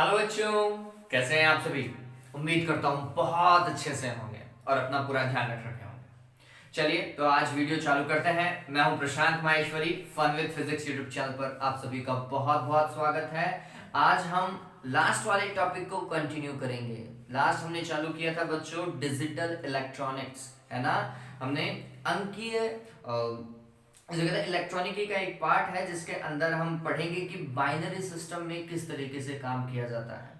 Hello बच्चों, कैसे हैं आप सभी। उम्मीद करता हूँ बहुत अच्छे से होंगे और अपना पूरा ध्यान रख रखे होंगे। चलिए तो आज वीडियो चालू करते हैं। मैं हूं Prashant Maheshwari. Fun with physics YouTube channel पर आप सभी का बहुत बहुत स्वागत है। आज हम लास्ट वाले टॉपिक को कंटिन्यू करेंगे। लास्ट हमने चालू किया था बच्चों डिजिटल इलेक्ट्रॉनिक्स, है ना। हमने अंकीय इलेक्ट्रॉनिकी का एक पार्ट है जिसके अंदर हम पढ़ेंगे कि बाइनरी सिस्टम में किस तरीके से काम किया जाता है।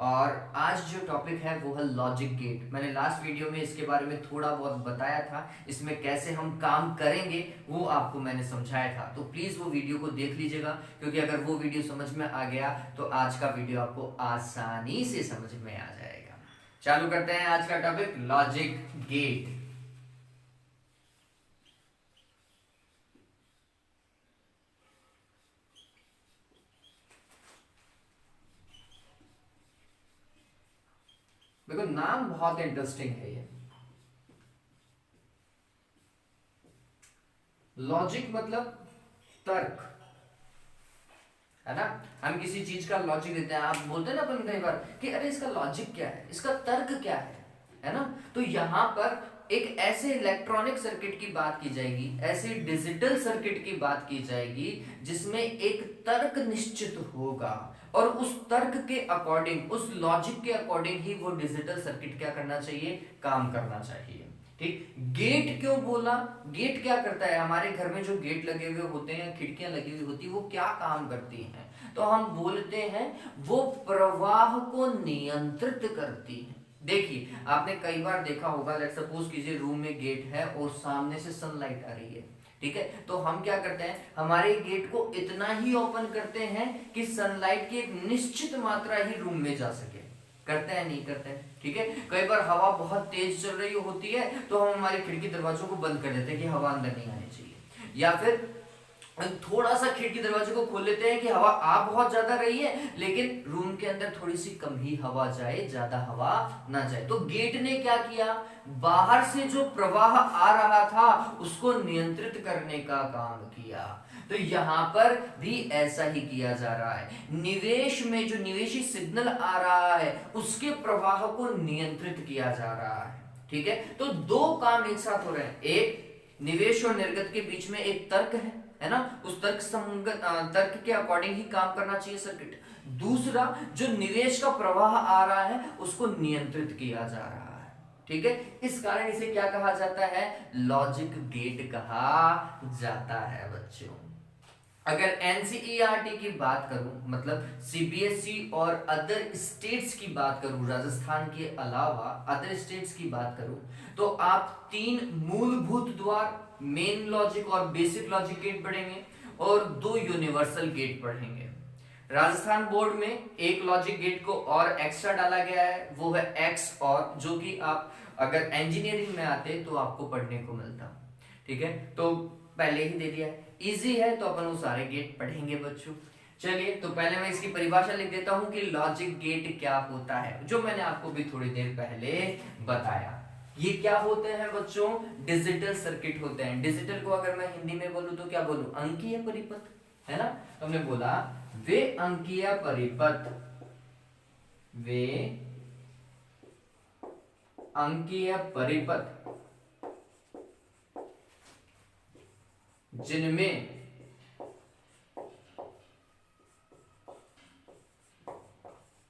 और आज जो टॉपिक है वो है लॉजिक गेट। मैंने लास्ट वीडियो में इसके बारे में थोड़ा बहुत बताया था, इसमें कैसे हम काम करेंगे वो आपको मैंने समझाया था। तो प्लीज वो वीडियो को देख लीजिएगा, क्योंकि अगर वो वीडियो समझ में आ गया तो आज का वीडियो आपको आसानी से समझ में आ जाएगा। चालू करते हैं आज का टॉपिक लॉजिक गेट। देखो नाम बहुत इंटरेस्टिंग है ये। लॉजिक मतलब तर्क, है ना। हम किसी चीज का लॉजिक देते हैं। आप बोलते हैं ना अपन कई बार कि अरे इसका लॉजिक क्या है, इसका तर्क क्या है ना। तो यहां पर एक ऐसे इलेक्ट्रॉनिक सर्किट की बात की जाएगी, ऐसे डिजिटल सर्किट की बात की जाएगी जिसमें एक तर्क निश्चित होगा और उस तर्क के अकॉर्डिंग, उस लॉजिक के अकॉर्डिंग ही वो डिजिटल सर्किट क्या करना चाहिए, काम करना चाहिए। ठीक। गेट क्यों बोला? गेट क्या करता है? हमारे घर में जो गेट लगे हुए होते हैं, खिड़कियां लगी हुई होती है, वो क्या काम करती हैं? तो हम बोलते हैं वो प्रवाह को नियंत्रित करती हैं। देखिए आपने कई बार देखा होगा, लेट सपोज कीजिए रूम में गेट है और सामने से सनलाइट आ रही है, ठीक है। तो हम क्या करते हैं, हमारे गेट को इतना ही ओपन करते हैं कि सनलाइट की एक निश्चित मात्रा ही रूम में जा सके। करते हैं नहीं करते हैं, ठीक है। कई बार हवा बहुत तेज चल रही होती है तो हम हमारे खिड़की दरवाजों को बंद कर देते हैं कि हवा अंदर नहीं आनी चाहिए, या फिर थोड़ा सा खिड़की दरवाजे को खोल लेते हैं कि हवा आ बहुत ज्यादा रही है लेकिन रूम के अंदर थोड़ी सी कम ही हवा जाए, ज्यादा हवा ना जाए। तो गेट ने क्या किया, बाहर से जो प्रवाह आ रहा था उसको नियंत्रित करने का काम किया। तो यहां पर भी ऐसा ही किया जा रहा है। निवेश में जो निवेशी सिग्नल आ रहा है उसके प्रवाह को नियंत्रित किया जा रहा है, ठीक है। तो दो काम एक साथ हो रहे हैं। एक, निवेश और निर्गत के बीच में एक तर्क है ना, उस तर्क संगत तर्क के अकॉर्डिंग ही काम करना चाहिए सर्किट। दूसरा, जो निवेश का प्रवाह आ रहा है उसको नियंत्रित किया जा रहा है, ठीक है। इस कारण इसे क्या कहा जाता है, लॉजिक गेट कहा जाता है बच्चों। अगर एनसीईआरटी की बात करूं, मतलब सीबीएसई और अदर स्टेट्स की बात करूं, राजस्थान के अलावा अदर स्टेट्स की बात करूं, तो आप तीन मूलभूत द्वार, मेन लॉजिक और बेसिक लॉजिक गेट पढ़ेंगे और दो यूनिवर्सल गेट पढ़ेंगे। राजस्थान बोर्ड में एक लॉजिक गेट को और एक्स्ट्रा डाला गया है, वो है एक्स और, जो कि आप अगर इंजीनियरिंग में आते तो आपको पढ़ने को मिलता, ठीक है। तो पहले ही दे दिया है, इजी है तो अपन वो सारे गेट पढ़ेंगे बच्चों। चलिए तो पहले मैं इसकी परिभाषा लिख देता हूं कि लॉजिक गेट क्या होता है, जो मैंने आपको भी थोड़ी देर पहले बताया। ये क्या होते हैं बच्चों, डिजिटल सर्किट होते हैं। डिजिटल को अगर मैं हिंदी में बोलूं तो क्या बोलूं, अंकीय परिपथ, है ना। तो हमने बोला वे अंकीय परिपथ, वे अंकीय परिपथ जिनमें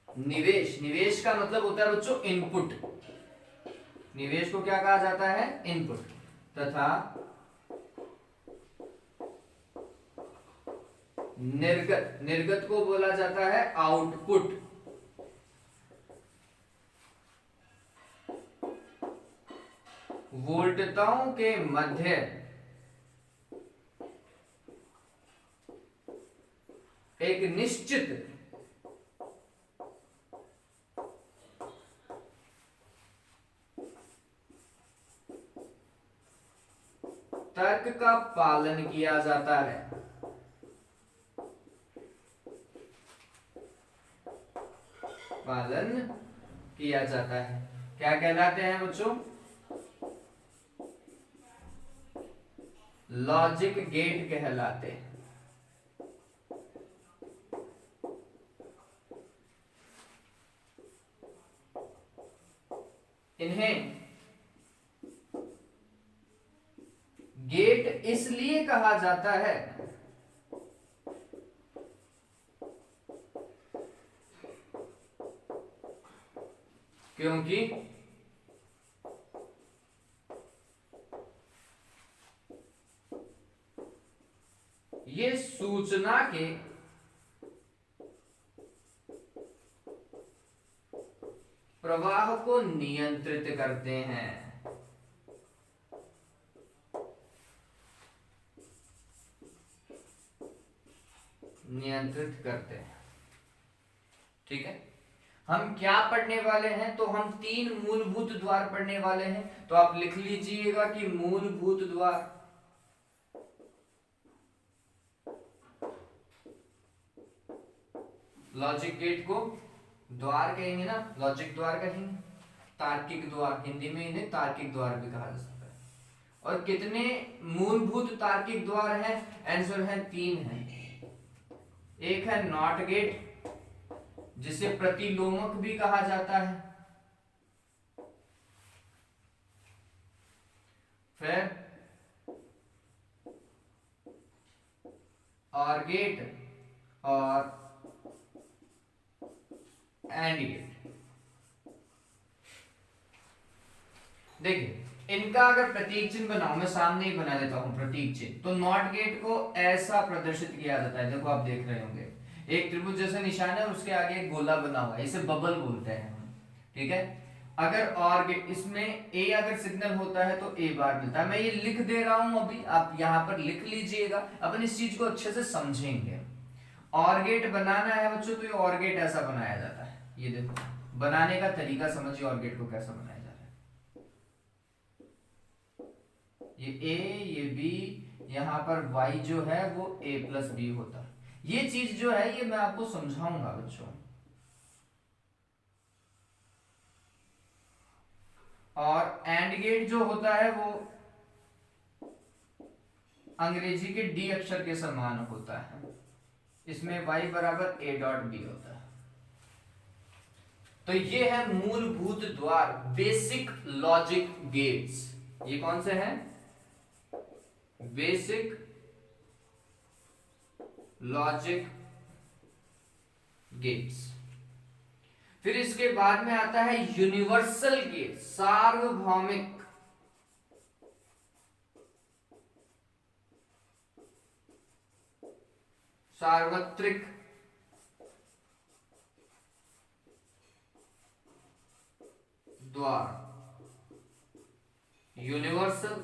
निवेश, निवेश का मतलब होता है बच्चों इनपुट, निवेश को क्या कहा जाता है, इनपुट, तथा निर्गत, निर्गत को बोला जाता है आउटपुट। वोल्टताओं के मध्य एक निश्चित तर्क का पालन किया जाता है। पालन किया जाता है, क्या कहलाते हैं बच्चों, लॉजिक गेट कहलाते हैं। इन्हें गेट इसलिए कहा जाता है क्योंकि ये सूचना के प्रवाह को नियंत्रित करते हैं। नियंत्रित करते हैं, ठीक है। हम क्या पढ़ने वाले हैं, तो हम 3 मूलभूत द्वार पढ़ने वाले हैं। तो आप लिख लीजिएगा कि मूलभूत द्वार, लॉजिक गेट को द्वार कहेंगे ना, लॉजिक द्वार कहेंगे, तार्किक द्वार, हिंदी में इन्हें तार्किक द्वार भी कहा जा सकता है। और कितने मूलभूत तार्किक द्वार हैं, आंसर है 3 है। एक है नॉट गेट, जिसे प्रतिलोमक भी कहा जाता है। फिर और गेट और एंड गेट। देखिए इनका अगर प्रतीक चिन्ह बनाऊं, मैं सामने ही बना देता हूं प्रतीक चिन्ह। तो नॉट गेट को ऐसा प्रदर्शित किया जाता है, देखो आप देख रहे होंगे एक त्रिभुज जैसा निशान है और उसके आगे एक गोला बना हुआ है, इसे बबल बोलते हैं हम, ठीक है। अगर और गेट, इसमें ए अगर सिग्नल होता है तो ए बार मिलता है। मैं ये लिख दे रहा हूं अभी, आप यहां पर लिख लीजिएगा, अपन इस चीज को अच्छे से समझेंगे। और गेट बनाना है बच्चों, तो ये और गेट ऐसा बनाया जाता है। ये देखो बनाने का तरीका समझिए, और गेट को कैसा बनाया जा रहा है। ये ए, ये बी, यहां पर वाई जो है वो ए प्लस बी होता है। ये चीज जो है ये मैं आपको समझाऊंगा बच्चों। और एंड गेट जो होता है वो अंग्रेजी के डी अक्षर के समान होता है, इसमें y बराबर a डॉट बी होता है। तो ये है मूलभूत द्वार, बेसिक लॉजिक गेट्स। ये कौन से हैं? Basic logic gates. फिर इसके बाद में आता है यूनिवर्सल गेट, सार्वभौमिक। सार्वत्रिक द्वार, यूनिवर्सल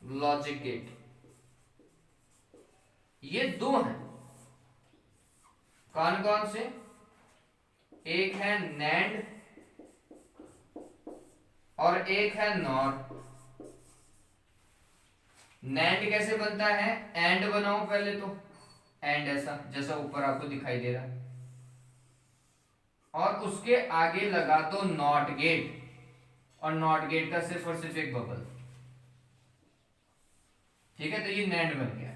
लॉजिक गेट। ये 2 हैं, कौन कौन से? एक है नैंड और एक है नॉट। नैंड कैसे बनता है? एंड बनाओ पहले तो, एंड ऐसा जैसा ऊपर आपको दिखाई दे रहा है, और उसके आगे लगा दो नॉट गेट, और नॉट गेट का सिर्फ और सिर्फ एक बबल, ठीक है। तो ये नैंड बन गया।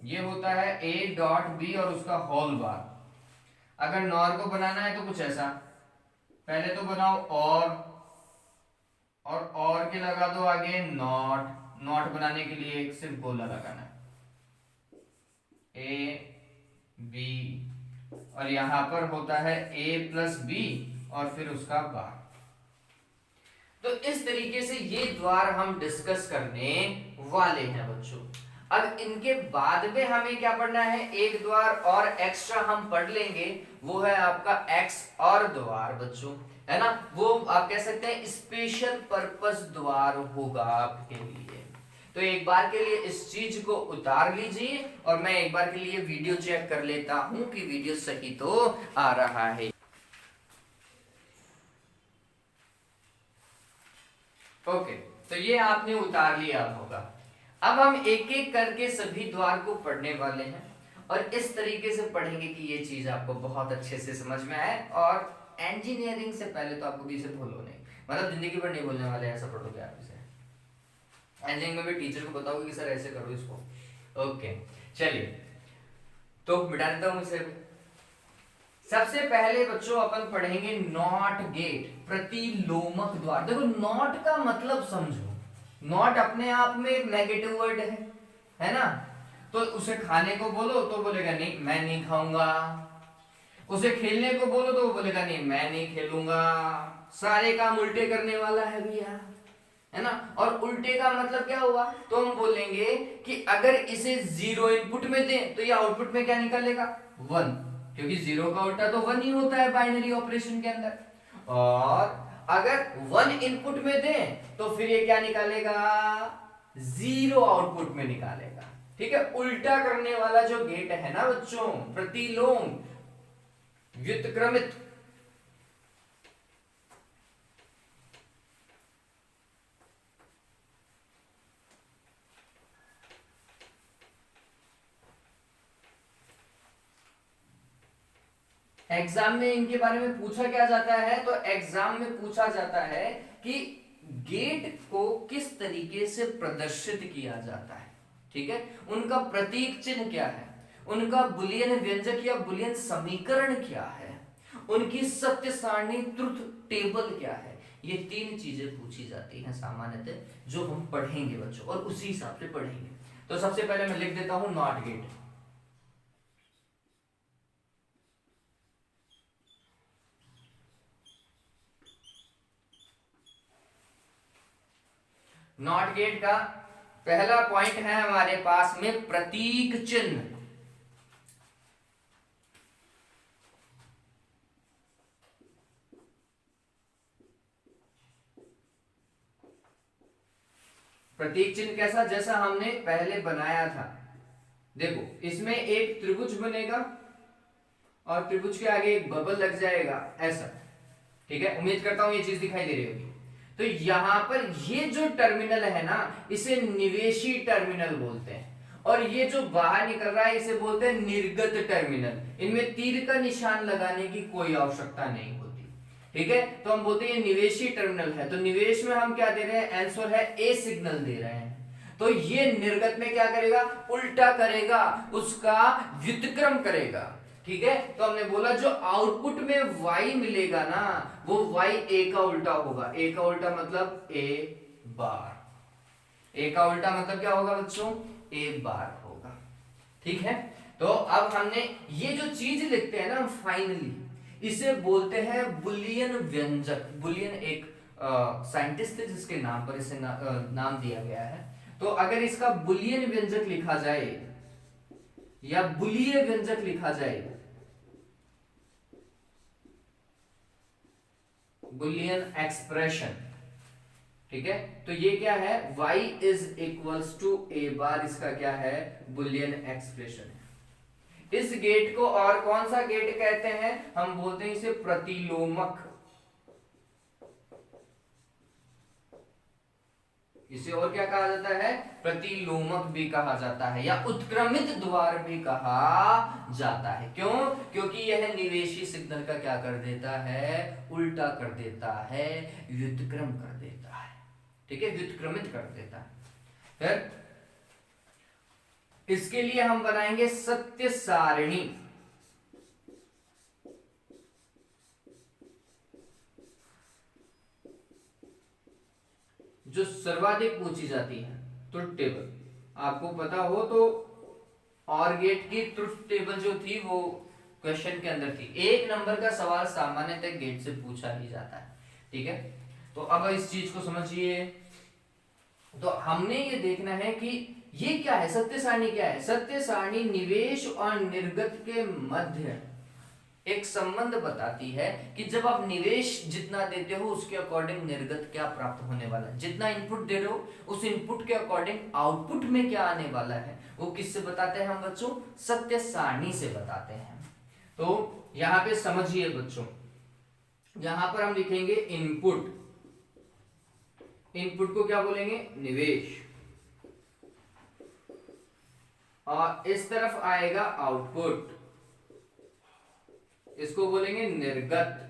ये होता है ए डॉट बी और उसका होल बार। अगर नॉर को बनाना है तो कुछ ऐसा, पहले तो बनाओ और के लगा दो आगे नॉट। नॉट बनाने के लिए एक सिर्फ गोला लगाना है, ए बी, और यहां पर होता है ए प्लस बी और फिर उसका बार। तो इस तरीके से ये द्वार हम डिस्कस करने वाले हैं बच्चों। अब इनके बाद में हमें क्या पढ़ना है? एक द्वार और एक्स्ट्रा हम पढ़ लेंगे, वो है आपका एक्स और द्वार बच्चों, है ना। वो आप कह सकते हैं स्पेशल पर्पस द्वार होगा आपके लिए। तो एक बार के लिए इस चीज को उतार लीजिए और मैं एक बार के लिए वीडियो चेक कर लेता हूं कि वीडियो सही तो आ रहा है। ओके, तो ये आपने उतार लिया होगा। अब हम एक एक करके सभी द्वार को पढ़ने वाले हैं और इस तरीके से पढ़ेंगे कि ये चीज आपको बहुत अच्छे से समझ में आए। और इंजीनियरिंग से पहले तो आपको भी इसे भूलो नहीं, मतलब जिंदगी भर नहीं बोलने वाले, ऐसा पढ़ोगे आप इसे। इंजीनियरिंग में भी टीचर को बताओगे कि सर ऐसे करो इसको। ओके चलिए, तो मिटा देता हूं इसे। सबसे पहले बच्चों अपन पढ़ेंगे नॉट गेट, प्रतिलोमक द्वार। देखो नॉट का मतलब समझो, नॉट अपने आप में एक नेगेटिव वर्ड है ना। तो उसे खाने को बोलो तो बोलेगा नहीं मैं नहीं खाऊंगा, उसे खेलने को बोलो तो वो बोलेगा नहीं मैं नहीं खेलूंगा। सारे काम उल्टे करने वाला है भैया, है ना। और उल्टे का मतलब क्या हुआ, तो हम बोलेंगे कि अगर इसे जीरो इनपुट में दें तो ये आउटपुट में क्या निकलेगा, वन, क्योंकि जीरो का उल्टा तो वन ही होता है बाइनरी ऑपरेशन के अंदर। और अगर वन इनपुट में दें तो फिर ये क्या निकालेगा, जीरो आउटपुट में निकालेगा। ठीक है, उल्टा करने वाला जो गेट है ना बच्चों, प्रतिलोम, व्युत्क्रमित, एग्जाम में इनके बारे में पूछा क्या जाता है, तो एग्जाम में पूछा जाता है कि गेट को किस तरीके से प्रदर्शित किया जाता है। ठीक है, उनका प्रतीक चिन्ह क्या है, उनका बुलियन व्यंजक या बुलियन समीकरण क्या है, उनकी सत्य सारणी ट्रुथ टेबल क्या है। ये तीन चीजें पूछी जाती हैं सामान्यतः, जो हम पढ़ेंगे बच्चों, और उसी हिसाब से पढ़ेंगे। तो सबसे पहले मैं लिख देता हूं नॉट गेट। नॉट गेट का पहला पॉइंट है हमारे पास में प्रतीक चिन्ह। प्रतीक चिन्ह कैसा, जैसा हमने पहले बनाया था। देखो इसमें एक त्रिभुज बनेगा और त्रिभुज के आगे एक बबल लग जाएगा ऐसा। ठीक है, उम्मीद करता हूं ये चीज दिखाई दे रही होगी। तो यहां पर ये जो टर्मिनल है ना, इसे निवेशी टर्मिनल बोलते हैं, और ये जो बाहर निकल रहा है इसे बोलते हैं निर्गत टर्मिनल। इनमें तीर का निशान लगाने की कोई आवश्यकता नहीं होती। ठीक है, तो हम बोलते हैं ये निवेशी टर्मिनल है। तो निवेश में हम क्या दे रहे हैं, आंसर है ए सिग्नल दे रहे हैं। तो ये निर्गत में क्या करेगा, उल्टा करेगा, उसका व्युत्क्रम करेगा। ठीक है, तो हमने बोला जो आउटपुट में y मिलेगा ना, वो y a का उल्टा होगा। a का उल्टा मतलब a बार, a का उल्टा मतलब क्या होगा बच्चों, a बार होगा। ठीक है, तो अब हमने ये जो चीज लिखते हैं ना फाइनली, इसे बोलते हैं बुलियन व्यंजक। बुलियन एक साइंटिस्ट है जिसके नाम पर इसे नाम दिया गया है। तो अगर इसका बुलियन व्यंजक लिखा जाए या बुलिय व्यंजक लिखा जाए, बुलियन एक्सप्रेशन, ठीक है, तो ये क्या है, y is equals to a bar, इसका क्या है, बुलियन एक्सप्रेशन है। इस गेट को और कौन सा गेट कहते हैं, हम बोलते हैं इसे प्रतिलोमक, इसे और क्या कहा जाता है, प्रतिलोमक भी कहा जाता है, या उत्क्रमित द्वार भी कहा जाता है। क्यों, क्योंकि यह निवेशी सिग्नल का क्या कर देता है, उल्टा कर देता है, व्युत्क्रम कर देता है। ठीक है, व्युत्क्रमित कर देता है। फिर इसके लिए हम बनाएंगे सत्य सारणी। जो सर्वाधिक पूछी जाती है, ट्रुथ टेबल, आपको पता हो तो और गेट की ट्रुथ टेबल जो थी वो क्वेश्चन के अंदर थी। एक नंबर का सवाल सामान्यतः गेट से पूछा ही जाता है। ठीक है, तो अब इस चीज को समझिए। तो हमने ये देखना है कि ये क्या है, सत्य सारणी क्या है। सत्य सारणी निवेश और निर्गत के मध्य एक संबंध बताती है कि जब आप निवेश जितना देते हो उसके अकॉर्डिंग निर्गत क्या प्राप्त होने वाला है। जितना इनपुट दे रहे हो उस इनपुट के अकॉर्डिंग आउटपुट में क्या आने वाला है, वो किससे बताते हैं हम बच्चों, सत्य सारणी से बताते हैं। तो यहां पे समझिए बच्चों, यहां पर हम लिखेंगे इनपुट, इनपुट को क्या बोलेंगे, निवेश, और इस तरफ आएगा आउटपुट, इसको बोलेंगे निर्गत।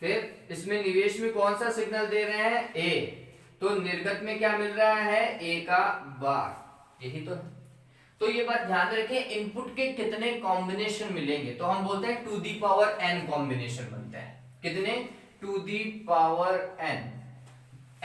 फिर इसमें निवेश में कौन सा सिग्नल दे रहे हैं, ए, तो निर्गत में क्या मिल रहा है, ए का बार, यही तो है। तो ये बात ध्यान रखें, इनपुट के कितने कॉम्बिनेशन मिलेंगे तो हम बोलते हैं to the power n combination बनते हैं। कितने? To the power n।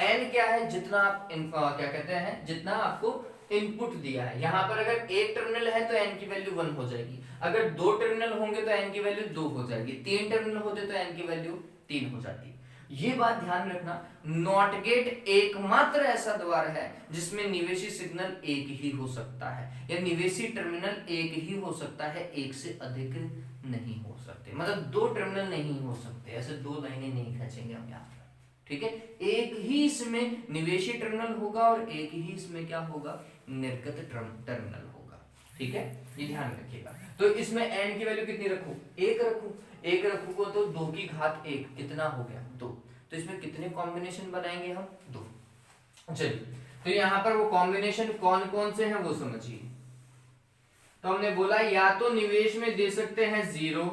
n क्या है? जितना आप क्या कहते हैं, जितना आपको इनपुट दिया है। यहां पर अगर एक टर्मिनल है तो n की वैल्यू 1 हो जाएगी, अगर दो टर्मिनल होंगे तो n की वैल्यू 2 हो जाएगी, तीन टर्मिनल होते तो n की वैल्यू 3 हो जाती है। ये बात ध्यान रखना, नॉट गेट एकमात्र ऐसा द्वार है जिसमें निवेशी सिग्नल एक ही हो सकता है, या निवेशी टर्मिनल एक ही हो सकता है, एक से अधिक नहीं हो सकते। मतलब दो टर्मिनल नहीं हो सकते, ऐसे दो लाइनें नहीं खींचेंगे हम यहाँ पर, ठीक है। एक ही इसमें निवेशी टर्मिनल होगा और एक ही इसमें क्या होगा, निर्गत टर्मिनल होगा, ठीक है। ये ध्यान रखिएगा। तो इसमें n की वैल्यू कितनी रखूं? 1 रखूं। 1 रखूंगा तो 2 की घात 1 कितना हो गया? 2। तो इसमें कितने कॉम्बिनेशन बनाएंगे हम? 2। चलिए, तो यहां पर वो कॉम्बिनेशन कौन कौन से हैं वो समझिए। तो हमने बोला या तो निवेश में दे सकते हैं 0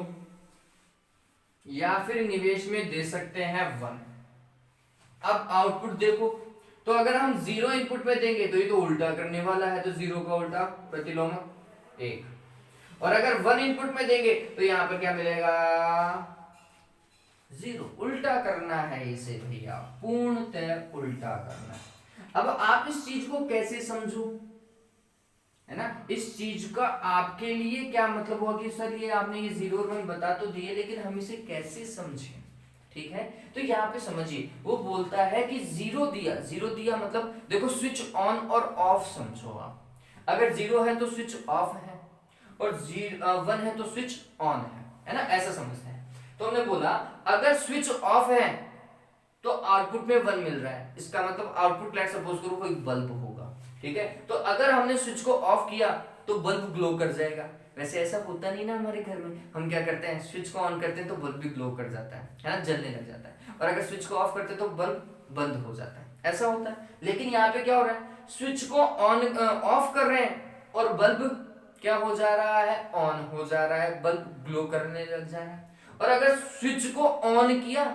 या फिर निवेश में दे सकते हैं 1। अब आउटपुट देखो, तो अगर हम 0 इनपुट में देंगे तो ये तो उल्टा करने वाला है, तो 0 का उल्टा प्रतिलोम 1। और अगर 1 इनपुट में देंगे तो यहां पर क्या मिलेगा? 0। उल्टा करना है इसे भैया, पूर्णतः उल्टा करना है। अब आप इस चीज को कैसे समझो, है ना? इस चीज का आपके लिए क्या मतलब हुआ कि सर ये आपने ये 0 और 1 बता तो दिए, लेकिन हम इसे कैसे समझें? ठीक है, तो यहाँ पे समझिए, वो बोलता है कि 0 दिया, 0 दिया मतलब देखो स्विच ऑन और ऑफ समझो आप। अगर 0 है तो स्विच ऑफ है, और 1 है तो स्विच ऑन है ना, ऐसा समझते हैं। तो हमने बोला अगर स्विच ऑफ है तो आउटपुट में 1 मिल रहा है, इसका मतलब आउटपुट लाइट सपोज करो कोई बल्ब होगा, ठीक है। तो अगर हमने स्विच को ऑफ किया तो बल्ब ग्लो कर जाएगा। वैसे ऐसा होता नहीं ना हमारे घर में, हम क्या करते हैं, स्विच को ऑन करते हैं तो बल्ब भी ग्लो कर जाता है ना, जलने लग जाता है, और अगर स्विच को ऑफ करते हैं तो बल्ब बंद हो जाता है, ऐसा होता है। लेकिन यहाँ पे क्या हो रहा है, स्विच को ऑन ऑफ कर रहे हैं और बल्ब क्या हो जा रहा है, ऑन हो जा रहा है, बल्ब ग्लो करने लग जा रहा है। और अगर स्विच को ऑन किया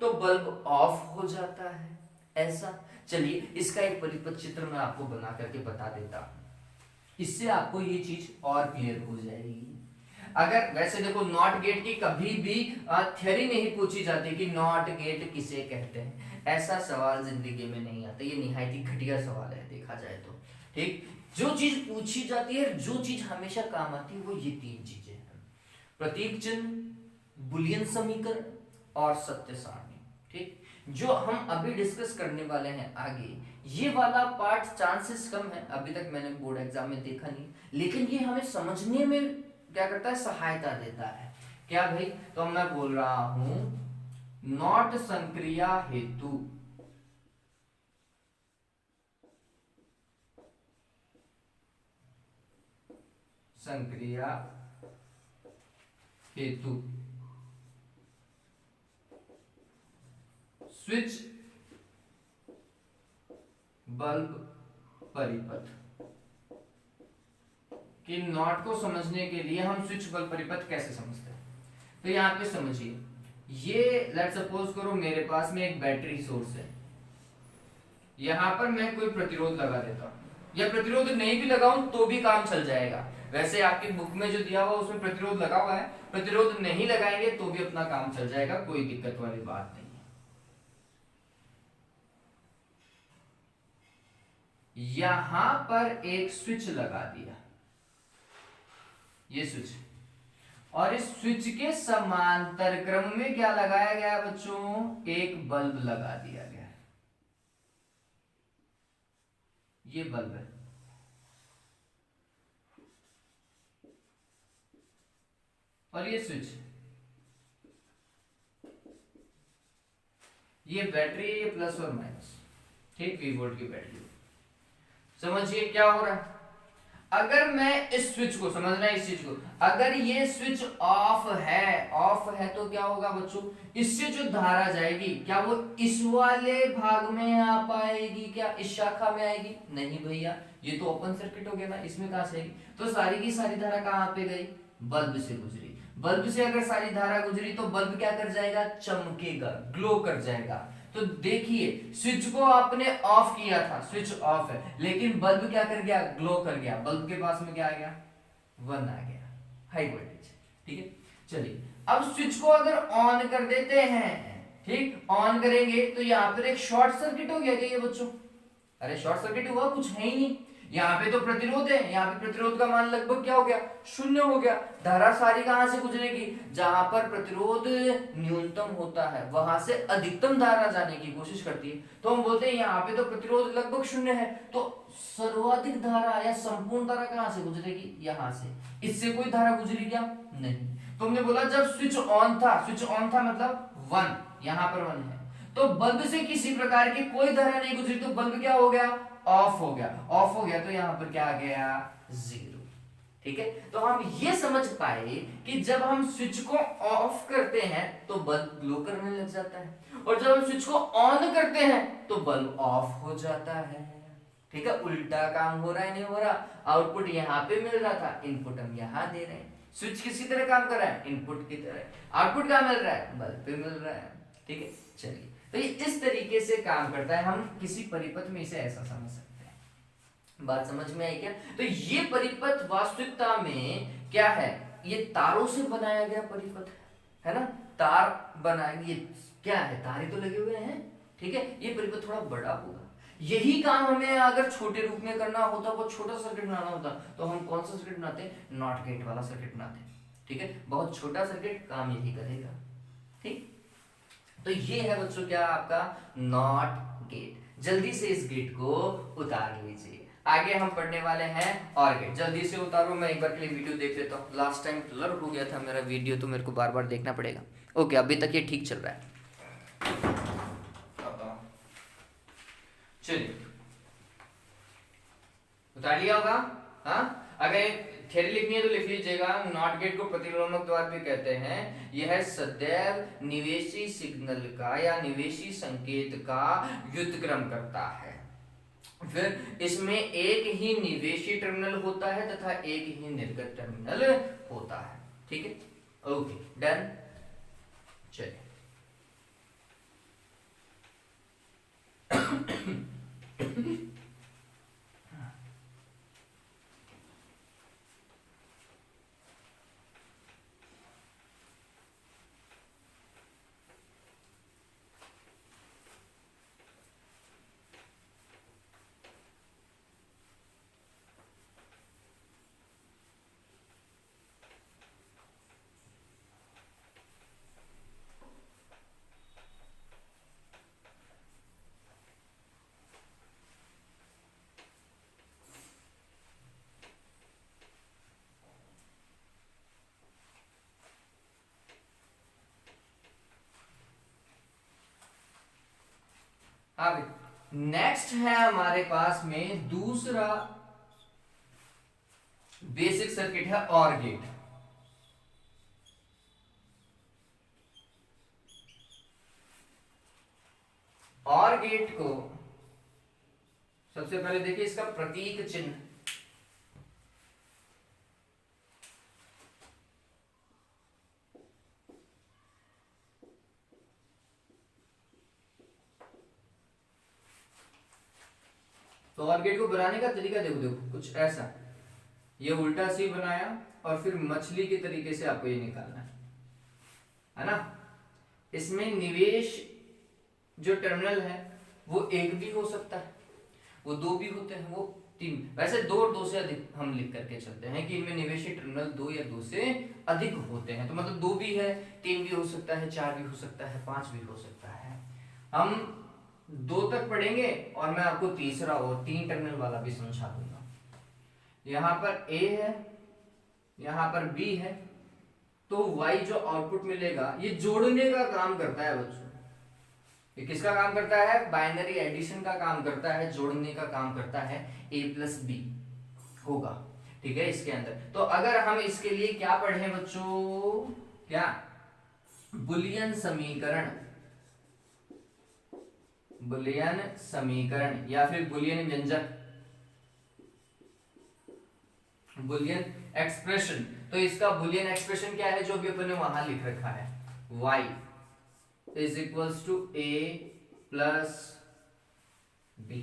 तो बल्ब ऑफ हो जाता है, ऐसा। चलिए इसका एक परिपथ चित्र मैं आपको बना करके बता देता हूं, इससे आपको ये चीज और क्लियर हो जाएगी। अगर वैसे देखो नॉट गेट की कभी भी थ्योरी नहीं पूछी जाती कि नॉट गेट किसे कहते हैं, ऐसा सवाल जिंदगी में नहीं आता, ये निहायत ही घटिया सवाल है देखा जाए तो, ठीक। जो चीज पूछी जाती है, जो चीज हमेशा काम आती है, वो ये 3 चीजें हैं, प्रतीक चिन्ह, बुलियन समीकरण और सत्य सारणी, ठीक। जो हम अभी डिस्कस करने वाले हैं आगे, ये वाला पार्ट चांसेस कम है, अभी तक मैंने बोर्ड एग्जाम में देखा नहीं, लेकिन ये हमें समझने में क्या करता है, सहायता देता है। क्या भाई? तो मैं बोल रहा हूं नॉट संक्रिया हेतु, संक्रिया हेतु स्विच बल्ब परिपथ कि नॉट को समझने के लिए हम स्विच बल्ब परिपथ कैसे समझते हैं। तो यहां पे समझिए, ये लेट सपोज करो मेरे पास में एक बैटरी सोर्स है, यहां पर मैं कोई प्रतिरोध लगा देता हूं, या प्रतिरोध नहीं भी लगाऊं तो भी काम चल जाएगा। वैसे आपकी बुक में जो दिया हुआ उसमें प्रतिरोध लगा हुआ है, प्रतिरोध नहीं लगाएंगे तो भी अपना काम चल जाएगा, कोई दिक्कत वाली बात नहीं है। यहां पर एक स्विच लगा दिया, ये स्विच, और इस स्विच के समांतर क्रम में क्या लगाया गया बच्चों, एक बल्ब लगा दिया गया, ये बल्ब है। और ये स्विच, ये बैटरी, ये प्लस और माइनस, ठीक, वी वोल्ट की बैटरी। समझिए क्या हो रहा है, अगर मैं इस स्विच को समझना है, इस चीज को, अगर ये स्विच ऑफ है तो क्या होगा बच्चों, इससे जो धारा जाएगी क्या वो इस वाले भाग में आ पाएगी, क्या इस शाखा में आएगी? नहीं भैया, ये तो ओपन सर्किट हो गया ना, इसमें कहां से आएगी? तो सारी की सारी धारा कहां पे गई, बल्ब से गुजरी। बल्ब से अगर सारी धारा गुजरी तो बल्ब क्या कर जाएगा, चमकेगा, ग्लो कर जाएगा। तो देखिए स्विच को आपने ऑफ किया था, स्विच ऑफ है, लेकिन बल्ब क्या कर गया, ग्लो कर गया। बल्ब के पास में क्या आ गया, 1 आ गया, हाई वोल्टेज। ठीक है, चलिए अब स्विच को अगर ऑन कर देते हैं, ठीक, ऑन करेंगे तो यहाँ पर एक शॉर्ट सर्किट हो गया क्या ये बच्चों? अरे शॉर्ट सर्किट हुआ, कुछ है ही नहीं। यहाँ पे तो प्रतिरोध है, यहाँ पे प्रतिरोध का मान लगभग क्या हो गया, 0 हो गया। धारा सारी कहां से गुजरेगी, जहां पर प्रतिरोध न्यूनतम होता है वहां से अधिकतम धारा जाने की कोशिश करती है। तो हम बोलते हैं यहाँ पे तो प्रतिरोध लगभग 0 है, तो सर्वाधिक धारा या संपूर्ण धारा कहां से गुजरेगी, यहां से। इससे कोई धारा गुजरी क्या, नहीं। तो हमने बोला जब स्विच ऑन था, स्विच ऑन था मतलब 1, यहां पर 1 है, तो बल्ब से किसी प्रकार की कोई धारा नहीं गुजरी, तो बल्ब क्या हो गया, ऑफ हो गया। ऑफ हो गया तो यहां पर क्या आ गया, 0। ठीक है, तो हम ये समझ पाए कि जब हम स्विच को ऑफ करते हैं तो बल्ब ग्लो करने लग जाता है, और जब हम स्विच को ऑन करते हैं तो बल्ब ऑफ हो जाता है। ठीक है, उल्टा काम हो रहा है, नहीं हो रहा। आउटपुट यहाँ पे मिल रहा था, इनपुट हम यहाँ दे रहे हैं। स्विच किसी तरह काम कर रहा है, इनपुट की तरह। आउटपुट क्या मिल रहा है, बल्ब पे मिल रहा है। ठीक है, चलिए तो ये इस तरीके से काम करता है। हम किसी परिपथ में इसे ऐसा समझ सकते हैं। बात समझ में आई क्या? तो ये परिपथ वास्तविकता में क्या है, ये तारों से बनाया गया परिपथ है ना, तार बनाए, ये क्या है, तारे तो लगे हुए हैं। ठीक है, ये परिपथ थोड़ा बड़ा होगा। यही काम हमें अगर छोटे रूप में करना होता, वो छोटा सर्किट बनाना होता, तो हम कौन सा सर्किट बनाते, नॉट गेट वाला सर्किट बनाते। ठीक है, बहुत छोटा सर्किट काम यही करेगा। ठीक, तो ये है बच्चों क्या आपका नॉट गेट। जल्दी से इस गेट को उतार लीजिए। आगे हम पढ़ने वाले हैं और गेट। जल्दी से उतारो, मैं एक बार के लिए वीडियो देख लेता हूँ। लास्ट टाइम ब्लर हो गया था मेरा वीडियो, तो मेरे को बार बार देखना पड़ेगा। ओके, अभी तक ये ठीक चल रहा है। चलिए, उतार लिया होगा। हाँ, अगर थ्योरी लिखनी है तो लिख लीजिएगा। नॉट गेट को प्रतिलोमक द्वार भी कहते हैं। यह सदैव निवेशी सिग्नल का या निवेशी संकेत का व्युत्क्रम करता है। फिर इसमें एक ही निवेशी टर्मिनल होता है तथा एक ही निर्गत टर्मिनल होता है। ठीक है, ओके, डन। चलिए अब नेक्स्ट है हमारे पास में दूसरा बेसिक सर्किट है और गेट। और गेट को सबसे पहले देखिए इसका प्रतीक चिन्ह। तो और गेट को बनाने का तरीका देखो, देखो कुछ ऐसा, ये उल्टा सी बनाया और फिर मछली के तरीके से आपको ये निकालना है ना। इसमें निवेश जो टर्मिनल है वो एक भी हो सकता है, वो दो भी होते हैं, वो तीन, वैसे दो और दो से अधिक हम लिख करके चलते हैं कि इनमें निवेशी टर्मिनल दो या दो से अधिक होते हैं। तो मतलब दो भी है, तीन भी हो सकता है, चार भी हो सकता है, पांच भी हो सकता है। हम दो तक पढ़ेंगे और मैं आपको तीसरा और तीन टर्मिनल वाला भी समझा दूंगा। यहां पर ए है, यहां पर बी है, तो y जो आउटपुट मिलेगा ये जोड़ने का काम करता है बच्चों। ये किसका काम करता है, बाइनरी एडिशन का काम करता है, जोड़ने का काम करता है। a प्लस बी होगा, ठीक है, इसके अंदर। तो अगर हम इसके लिए क्या पढ़े बच्चों, क्या, बुलियन समीकरण, बुलियन समीकरण या फिर बुलियन व्यंजक, बुलियन एक्सप्रेशन। तो इसका बुलियन एक्सप्रेशन क्या है जो भी अपन ने वहां लिख रखा है, y is equals to a plus B.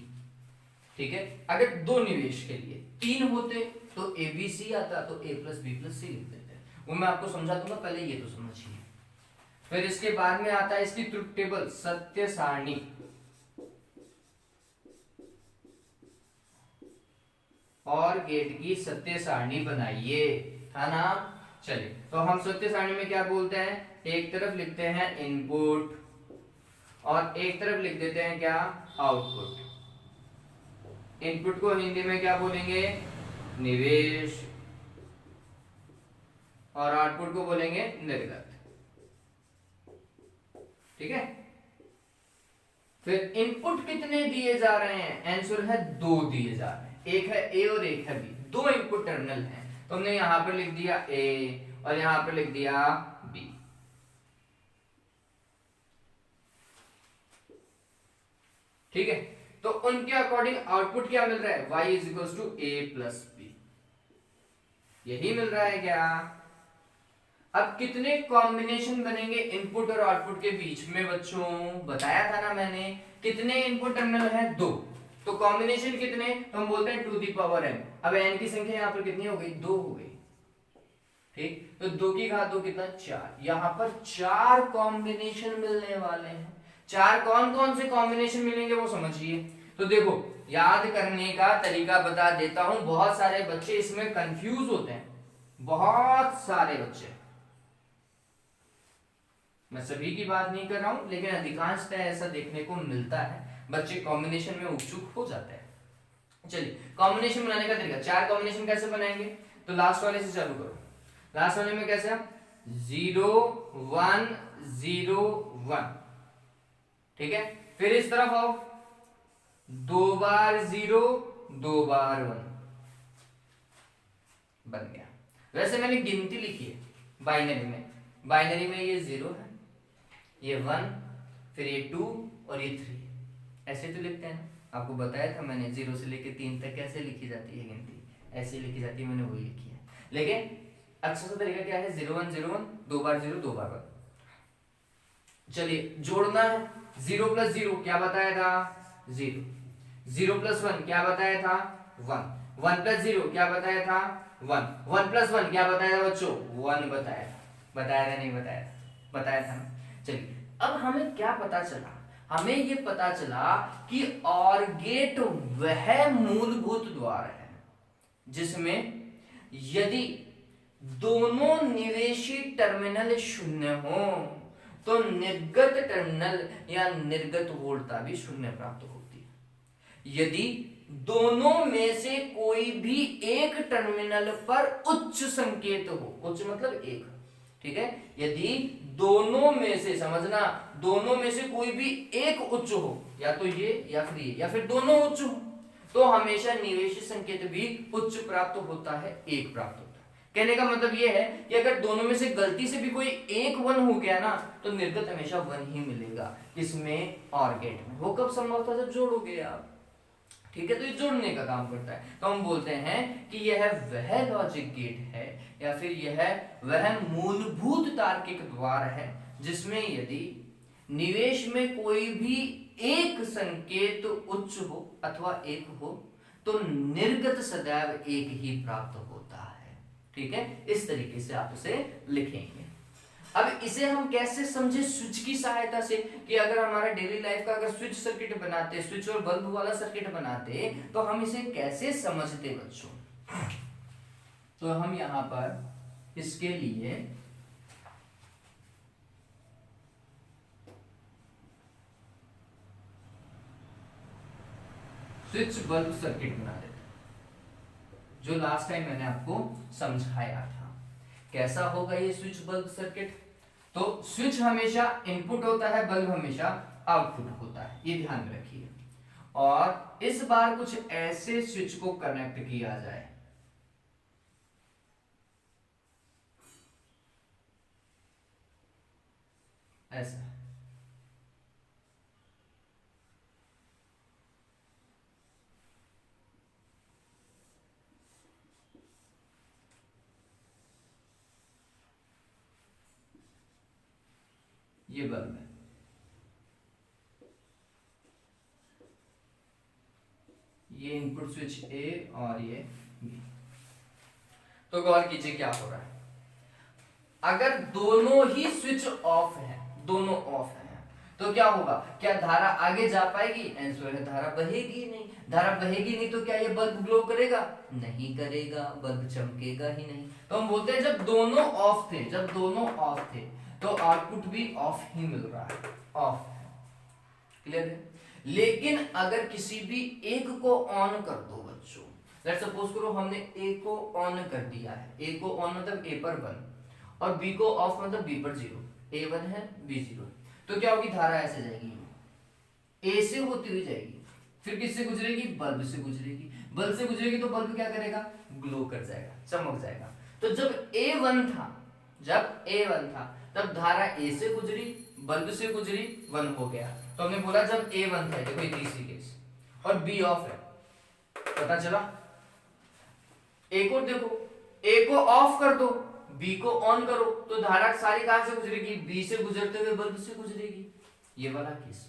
ठीक है, अगर दो निवेश के लिए तीन होते तो ए बी सी आता, तो ए प्लस बी प्लस सी लिख देते, वो मैं आपको समझा दूंगा, पहले ये तो समझिए। फिर इसके बाद में आता है इसकी ट्रुथ टेबल, सत्य सारणी। और गेट की सत्य सारणी बनाइए, था ना। चलिए, तो हम सत्य सारणी में क्या बोलते हैं, एक तरफ लिखते हैं इनपुट और एक तरफ लिख देते हैं क्या, आउटपुट। इनपुट को हिंदी में क्या बोलेंगे, निवेश, और आउटपुट को बोलेंगे निर्गत। ठीक है, फिर इनपुट कितने दिए जा रहे हैं, आंसर है दो दिए जा रहे हैं, एक है ए और एक है बी, दो इनपुट टर्मिनल हैं, तो हमने यहां पर लिख दिया ए और यहां पर लिख दिया बी। ठीक है, तो उनके अकॉर्डिंग आउटपुट क्या मिल रहा है, y is equal to A plus B, यही मिल रहा है क्या। अब कितने कॉम्बिनेशन बनेंगे इनपुट और आउटपुट के बीच में बच्चों, बताया था ना मैंने, कितने इनपुट टर्मिनल है, दो, तो कॉम्बिनेशन कितने, तो हम बोलते हैं टू दी पावर n। अब n की संख्या यहां पर कितनी हो गई, दो हो गई। ठीक, तो दो की घात दो कितना, चार, यहां पर चार कॉम्बिनेशन मिलने वाले हैं। चार कौन कौन से कॉम्बिनेशन मिलेंगे वो समझिए। तो देखो, याद करने का तरीका बता देता हूं, बहुत सारे बच्चे इसमें कंफ्यूज होते हैं, बहुत सारे बच्चे, मैं सभी की बात नहीं कर रहा हूं लेकिन अधिकांशतः ऐसा देखने को मिलता है, बच्चे कॉम्बिनेशन में उत्सुक हो जाते हैं। चलिए, कॉम्बिनेशन बनाने का तरीका, चार कॉम्बिनेशन कैसे बनाएंगे, तो लास्ट वाले से चालू करो। लास्ट वाले में कैसे, 0 1 0 1। ठीक है, फिर इस तरफ आओ, दो बार 0 दो बार 1, बन गया। वैसे मैंने गिनती लिखी है बाइनरी में, बाइनरी में ये 0 है, ये 1, फिर ये 2 और ये 3, ऐसे तो लिखते हैं ना। आपको बताया था मैंने 0 से लेकर 3 तक कैसे लिखी जाती है गिनती, ऐसे लिखी जाती है, मैंने वही लिखी है। लेकिन अच्छा सा तरीका क्या है, 0 1 0 1, दो बार 0 दो बार 1। चलिए, जोड़ना है, 0 प्लस 0 क्या बताया था, 0, 0 प्लस 1 क्या बताया था, 1, 1 प्लस 0 क्या बताया था, 1, 1 प्लस 1 क्या बताया था बच्चों, 1 बताया था, बताया था नहीं बताया, बताया था ना। चलिए, अब हमें क्या पता चला, हमें ये पता चला कि OR गेट वह मूलभूत द्वार है जिसमें यदि दोनों निवेशी टर्मिनल शून्य हो तो निर्गत टर्मिनल या निर्गत वोल्टता भी शून्य प्राप्त होती है। यदि दोनों में से कोई भी एक टर्मिनल पर उच्च संकेत हो, उच्च मतलब एक, ठीक है, यदि दोनों में से, समझना, दोनों में से कोई भी एक उच्च हो, या तो ये या फिर ये, या फिर दोनों उच्च हो, तो हमेशा निवेशी संकेत भी उच्च प्राप्त होता है, एक प्राप्त होता है। कहने का मतलब ये है कि अगर दोनों में से गलती से भी कोई एक 1 हो गया ना, तो निर्गत हमेशा 1 ही मिलेगा, इसमें OR गेट में। वो कब संभव था, जब जोड़ोगे आप। ठीक है, तो ये जोड़ने का काम करता है, तो हम बोलते हैं कि यह वह लॉजिक गेट है या फिर यह वह मूलभूत तार्किक द्वार है जिसमें यदि निवेश में कोई भी एक संकेत उच्च हो अथवा एक हो तो निर्गत सदैव एक ही प्राप्त होता है। ठीक है, इस तरीके से आप इसे लिखेंगे। अब इसे हम कैसे समझे, स्विच की सहायता से, कि अगर हमारा डेली लाइफ का अगर स्विच सर्किट बनाते, स्विच और बल्ब वाला सर्किट बनाते, तो हम इसे कैसे समझते बच्चों। तो हम यहां पर इसके लिए स्विच बल्ब सर्किट बना देते, जो लास्ट टाइम मैंने आपको समझाया था। कैसा होगा ये स्विच बल्ब सर्किट, तो स्विच हमेशा इनपुट होता है, बल्ब हमेशा आउटपुट होता है, ये ध्यान में रखिए। और इस बार कुछ ऐसे स्विच को कनेक्ट किया जाए, ऐसा, ये बल्ब है, ये इनपुट स्विच ए और ये बी। तो गौर कीजिए क्या हो रहा है, अगर दोनों ही स्विच ऑफ है, दोनों ऑफ है, तो क्या होगा, क्या धारा आगे जा पाएगी? आंसर है धारा बहेगी नहीं। धारा बहेगी नहीं तो क्या ये बल्ब ग्लो करेगा? नहीं करेगा, बल्ब चमकेगा ही नहीं। तो हम बोलते हैं जब दोनों ऑफ थे, जब दोनों ऑफ थे तो आउटपुट भी ऑफ ही मिल रहा है, ऑफ है। क्लियर है? लेकिन अगर किसी भी एक को ऑन कर दो बच्चों, लेट्स सपोज करो हमने ए को ऑन कर दिया है, ए को ऑन मतलब ए पर 1 और बी को ऑफ मतलब बी पर 0, ए 1 है बी 0, तो क्या होगी, धारा ऐसे जाएगी, ए से होती हुई जाएगी, फिर किससे गुजरेगी? बल्ब से गुजरेगी। बल्ब से गुजरेगी तो बल्ब क्या करेगा? ग्लो कर जाएगा, चमक जाएगा। तो जब A1 था, जब A1 था तब धारा ए से गुजरी, बल्ब से गुजरी, 1 हो गया। तो हमने बोला जब A1 था, देखो ये तीसरी केस, और B ऑफ है, पता चला। ए को देखो, ए को ऑफ कर दो, बी को ऑन करो, तो धारा सारी कहां से गुजरेगी? बी से गुजरते हुए बल्ब से गुजरेगी। ये वाला केस,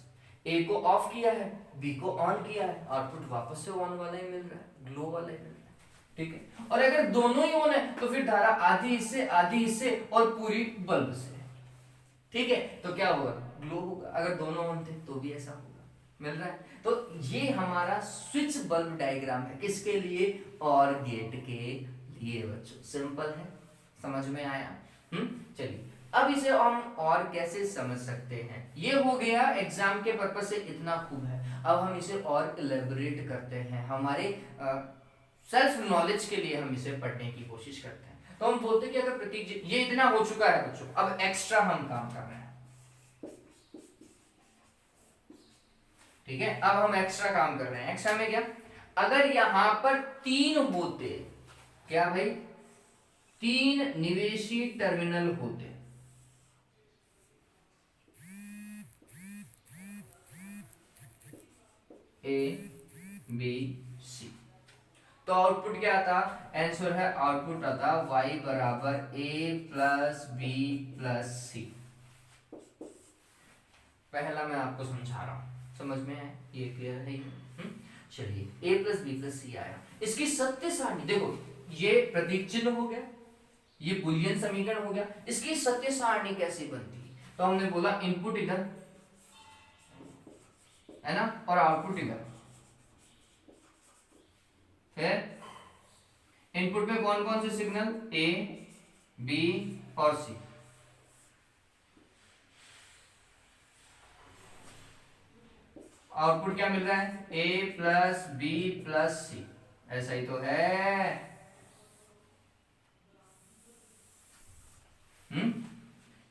ए को ऑफ किया है, बी को ऑन किया है, आउटपुट वापस से ऑन वाला ही मिल रहा है, ग्लो वाला ही मिल रहा है। ठीक है, और अगर दोनों ही ऑन है तो फिर धारा आधी इससे आधी इससे और पूरी बल्ब से। ठीक है, तो क्या होगा? ग्लो होगा। अगर दोनों ऑन थे तो भी ऐसा होगा, मिल रहा है। तो ये हमारा स्विच बल्ब डायग्राम है, किसके लिए? और गेट के लिए बच्चों। सिंपल है, समझ में आया? चलिए अब इसे हम और कैसे समझ सकते हैं। ये हो गया एग्जाम के पर्पज से, इतना खूब है। अब हम इसे और इलेबोरेट करते हैं, हमारे सेल्फ नॉलेज के लिए हम इसे पढ़ने की कोशिश करते हैं। तो हम बोलते हैं कि अगर प्रतीक जी, ये इतना हो चुका है बच्चों, अब एक्स्ट्रा हम काम कर रहे हैं। ठीक है, अब हम एक्स्ट्रा काम कर रहे हैं। एक्स्ट्रा में क्या, अगर यहां पर 3 होते, क्या भाई, 3 निवेशी टर्मिनल होते, ए बी सी, तो आउटपुट क्या आता? आंसर है आउटपुट आता y बराबर a प्लस बी प्लस सी। पहला मैं आपको समझा रहा हूं, समझ में है? ये क्लियर है? चलिए a प्लस बी प्लस सी आया, इसकी सत्य सारणी देखो, ये प्रतीक चिन्ह हो गया, ये बुलियन समीकरण हो गया, इसकी सत्य सारणी कैसे बनती? तो हमने बोला इनपुट इधर है ना, और आउटपुट इधर। फिर इनपुट में कौन कौन से सिग्नल? ए बी और सी। आउटपुट क्या मिल रहा है? ए प्लस बी प्लस सी, ऐसा ही तो है।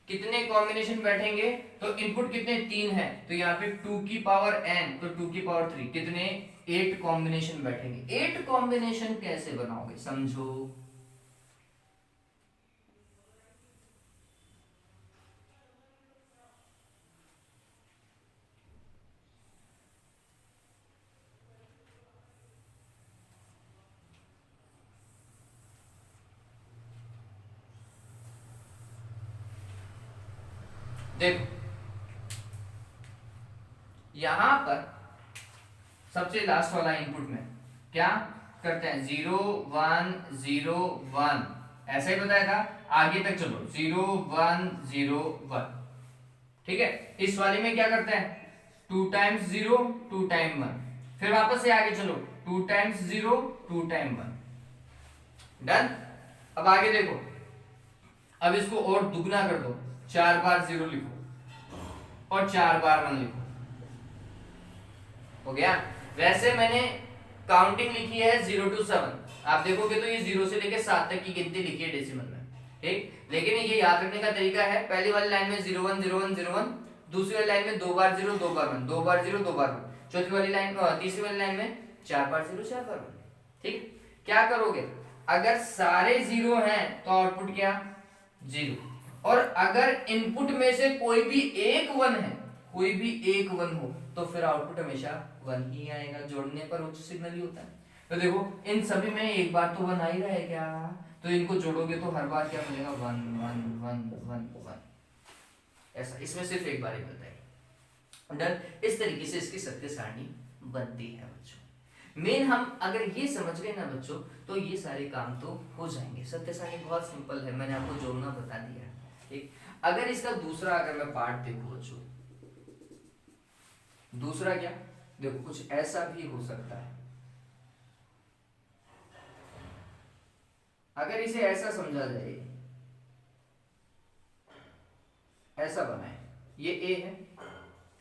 कितने कॉम्बिनेशन बैठेंगे? तो इनपुट कितने? 3 है, तो यहाँ पे 2 की पावर n, तो 2 की पावर 3, कितने? 8 कॉम्बिनेशन बैठेंगे। 8 कॉम्बिनेशन कैसे बनाओगे, समझो। देखो यहां पर सबसे लास्ट वाला इनपुट में क्या करते हैं? 0 1 0 1, ऐसा ही बताया था। आगे तक चलो 0 1 0 1, ठीक है। इस वाले में क्या करते हैं? 2 टाइम्स 0 2 टाइम 1, फिर वापस से आगे चलो 2 टाइम्स 0 2 टाइम 1, डन। अब आगे देखो, अब इसको और दुगना कर दो, 4 बार 0 लिखो और 4 बार 1 लिखो, हो गया। वैसे मैंने काउंटिंग लिखी है 0 to 7, आप देखोगे तो ये 0 से लेके 7 तक की गिनती लिखी है डेसिमल में, ठीक। लेकिन ये याद रखने का तरीका है, पहली वाली लाइन में 0 1 0 1 0 1, दूसरी वाली लाइन में 2 बार 0 2 बार 1, 2 बार 0 2 बार 1, चौथी वाली लाइन तीसरी वाली लाइन में 4 बार 0 4 बार 1, ठीक। क्या करोगे? अगर सारे 0 हैं तो आउटपुट क्या? 0, और अगर इनपुट में से कोई भी एक 1 है, कोई भी एक 1 हो, तो फिर आउटपुट हमेशा 1 ही आएगा। जोड़ने पर उच्च सिग्नल ही होता है। तो देखो इन सभी में एक बार तो 1 आ ही रहा है क्या, तो इनको जोड़ोगे तो हर बार क्या मिलेगा? 1 1 1 1 1, ऐसा। इसमें सिर्फ एक बार ही मिलता है, डन। इस तरीके से इसकी सत्य सारणी बनती है बच्चों। मेन हम अगर ये समझ गए ना बच्चों, तो ये सारे काम तो हो जाएंगे। सत्य सारणी बहुत सिंपल है, मैंने आपको जोड़ना बता दिया है। ठीक, अगर इसका दूसरा अगर मैं पार्ट देखूं बच्चों, दूसरा क्या, देखो कुछ ऐसा भी हो सकता है। अगर इसे ऐसा समझा जाए, ऐसा बनाए, ये ए है,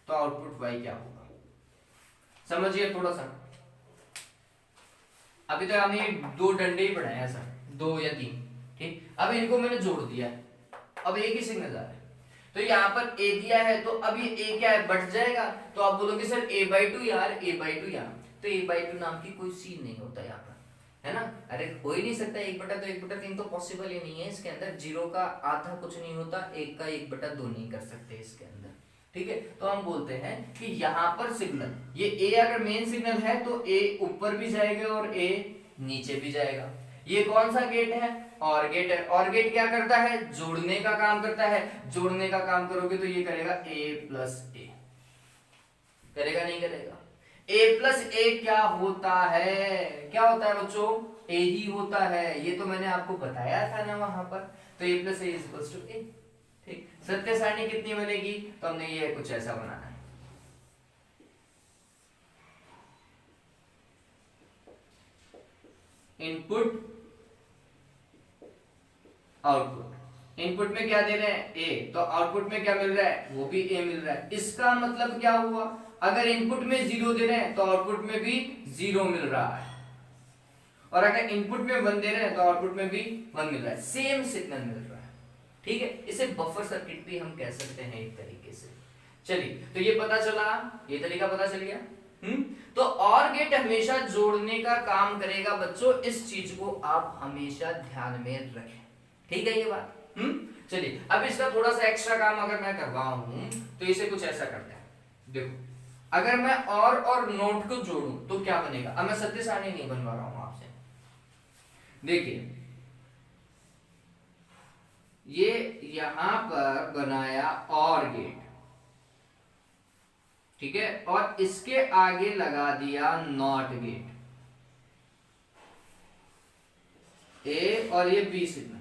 तो आउटपुट वाई क्या होगा, समझिए थोड़ा सा। अभी तक हमने दो डंडे ही पढ़ाए हैं सर, दो या तीन। ठीक, अब इनको मैंने जोड़ दिया है, अब एक ही सिग्नल आ रहा है, तो यहाँ पर ए दिया है, तो अब ये ए क्या है, बढ़ जाएगा। तो आप बोलोगे सर ए बाई टू यार, ए बाई टू यार, तो ए बाई टू नाम की कोई सीन नहीं होता यहाँ पर, है ना। अरे हो ही नहीं सकता, एक बटा तो एक बटा तीन तो पॉसिबल ही नहीं है इसके अंदर। जीरो का आधा कुछ नहीं होता, एक का एक बटा दो नहीं कर सकते इसके अंदर। ठीक है, तो हम बोलते हैं कि यहाँ पर सिग्नल, ये ए अगर मेन सिग्नल है तो ए ऊपर भी जाएगा और ए नीचे भी जाएगा। ये कौन सा गेट है, और गेट है। और गेट क्या करता है, जोड़ने का काम करता है। जोड़ने का काम करोगे तो ये करेगा ए प्लस ए, करेगा नहीं करेगा। ए प्लस ए क्या होता है, क्या होता है बच्चों, ए ही होता है। ये तो मैंने आपको बताया था ना वहां पर। तो A plus A is equal to A. ठीक, सत्य सारणी कितनी बनेगी, तो हमने ये कुछ ऐसा बनाना है। इनपुट आउटपुट, इनपुट में क्या दे रहे हैं ए, तो आउटपुट में क्या मिल रहा है, वो भी ए मिल रहा है। इसका मतलब क्या हुआ, अगर इनपुट में जीरो दे रहे हैं तो आउटपुट में भी जीरो मिल रहा है, और अगर इनपुट में वन दे रहे हैं तो आउटपुट में भी वन मिल रहा है, सेम सिग्नल मिल रहा है। ठीक है, इसे बफर सर्किट भी हम कह सकते हैं एक तरीके से। चलिए, तो ये पता चला, ये तरीका पता चल गया। तो और गेट हमेशा जोड़ने का काम करेगा बच्चों, इस चीज को आप हमेशा ध्यान में रखें। ठीक है ये बात। चलिए, अब इसका थोड़ा सा एक्स्ट्रा काम अगर मैं करवाऊं तो इसे कुछ ऐसा करते हैं। देखो, अगर मैं और नोट को जोड़ूं तो क्या बनेगा। अब मैं सत्य सारणी नहीं बनवा रहा हूं आपसे, देखिए ये यहां पर बनाया और गेट, ठीक है, और इसके आगे लगा दिया नॉट गेट, ए और ये बी सिग्नल।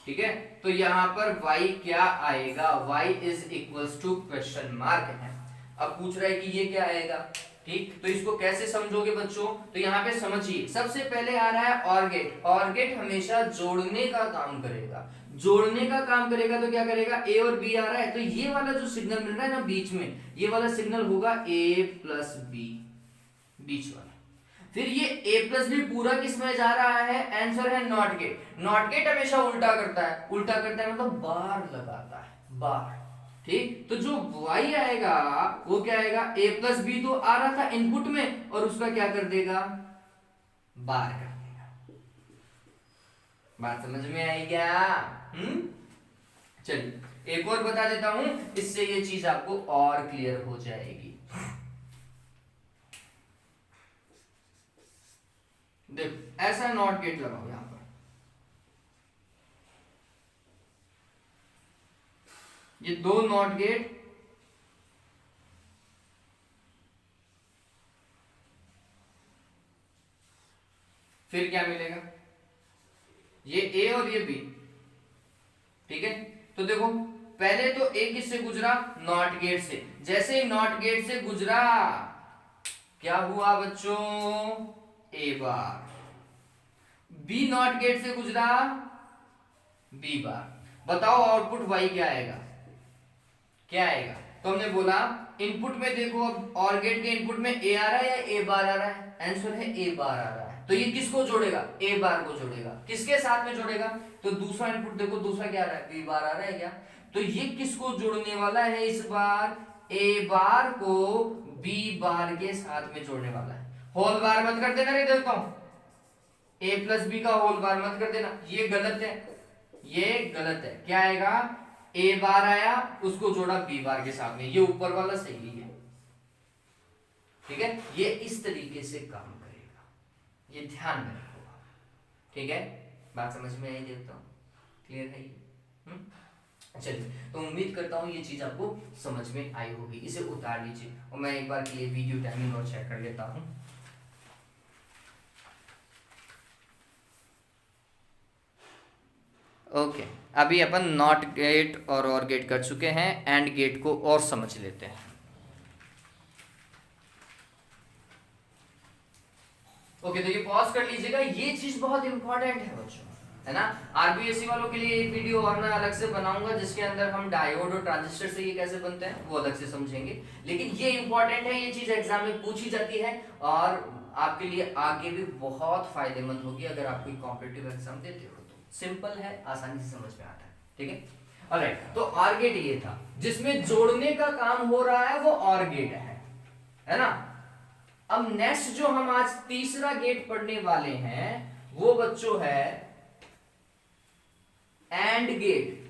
ठीक है, तो यहां पर y क्या आएगा, y is equals to question mark है। अब पूछ रहा है कि ये क्या आएगा। ठीक, तो इसको कैसे समझोगे बच्चों, तो यहाँ पे समझिए, सबसे पहले आ रहा है और गेट। और गेट हमेशा जोड़ने का काम करेगा, जोड़ने का काम करेगा तो क्या करेगा, ए और बी आ रहा है, तो ये वाला जो सिग्नल मिल रहा है ना बीच में, ये वाला सिग्नल होगा ए प्लस बी, बीच वाला। फिर ये a प्लस बी पूरा किस में जा रहा है, आंसर है नॉट गेट। नॉट गेट हमेशा उल्टा करता है, उल्टा करता है मतलब बार लगाता है, बार। ठीक, तो जो y आएगा वो क्या आएगा, a प्लस बी तो आ रहा था इनपुट में, और उसका क्या कर देगा, बार कर देगा। बात समझ में आई क्या। चलिए एक और बता देता हूं, इससे ये चीज आपको और क्लियर हो जाएगी। देखो ऐसा नॉट गेट लगाओ यहां पर, ये दो नॉट गेट, फिर क्या मिलेगा, ये ए और ये बी। ठीक है, तो देखो पहले तो ए किससे गुजरा, नॉट गेट से। जैसे ही नॉट गेट से गुजरा क्या हुआ बच्चों, ए बार। बी नॉट गेट से गुजरा, बी बार। बताओ आउटपुट वाई क्या आएगा, क्या आएगा। तो हमने बोला इनपुट में देखो, अब और गेट के इनपुट में ए आ रहा है या ए बार आ रहा है, आंसर है ए बार आ रहा है। तो ये किसको जोड़ेगा, ए बार को जोड़ेगा। किसके साथ में जोड़ेगा, तो दूसरा इनपुट देखो, दूसरा क्या आ रहा है, बी बार आ रहा है क्या, तो ये किसको जोड़ने वाला है इस बार, ए बार को बी बार के साथ में जोड़ने वाला है। होल बार मत कर देना, नहीं देखता हूं, ए प्लस बी का होल बार मत कर देना, ये गलत है, ये गलत है। क्या आएगा, ए बार आया, उसको जोड़ा बी बार के साथ में, ये ऊपर वाला सही है। ठीक है, ये इस तरीके से काम करेगा, ये ध्यान में रखो। ठीक है, बात समझ में आई, देखता हूं क्लियर है ये। चलिए, तो उम्मीद करता हूं ये चीज आपको समझ में आई होगी। इसे उतार लीजिए और मैं एक बार के लिए वीडियो टाइमिंग और चेक कर लेता हूं। ओके, अभी अपन नॉट गेट और गेट कर चुके हैं, एंड गेट को और समझ लेते हैं। ओके, तो ये पॉज कर लीजिएगा, ये चीज बहुत इंपॉर्टेंट है बच्चों, है ना। आरबीएससी वालों के लिए एक वीडियो और मैं अलग से बनाऊंगा जिसके अंदर हम डायोड और ट्रांजिस्टर से ये कैसे बनते हैं वो अलग से समझेंगे, लेकिन ये इंपॉर्टेंट है, ये चीज एग्जाम में पूछी जाती है और आपके लिए आगे भी बहुत फायदेमंद होगी अगर आप कोई कॉम्पिटिटिव एग्जाम देते हो तो। सिंपल है, आसानी से समझ में आता है, ठीक है। ऑलराइट, तो ऑर गेट ये था जिसमें जोड़ने का काम हो रहा है, वो ऑर गेट है ना। अब नेक्स्ट जो हम आज तीसरा गेट पढ़ने वाले हैं वो बच्चों है एंड गेट।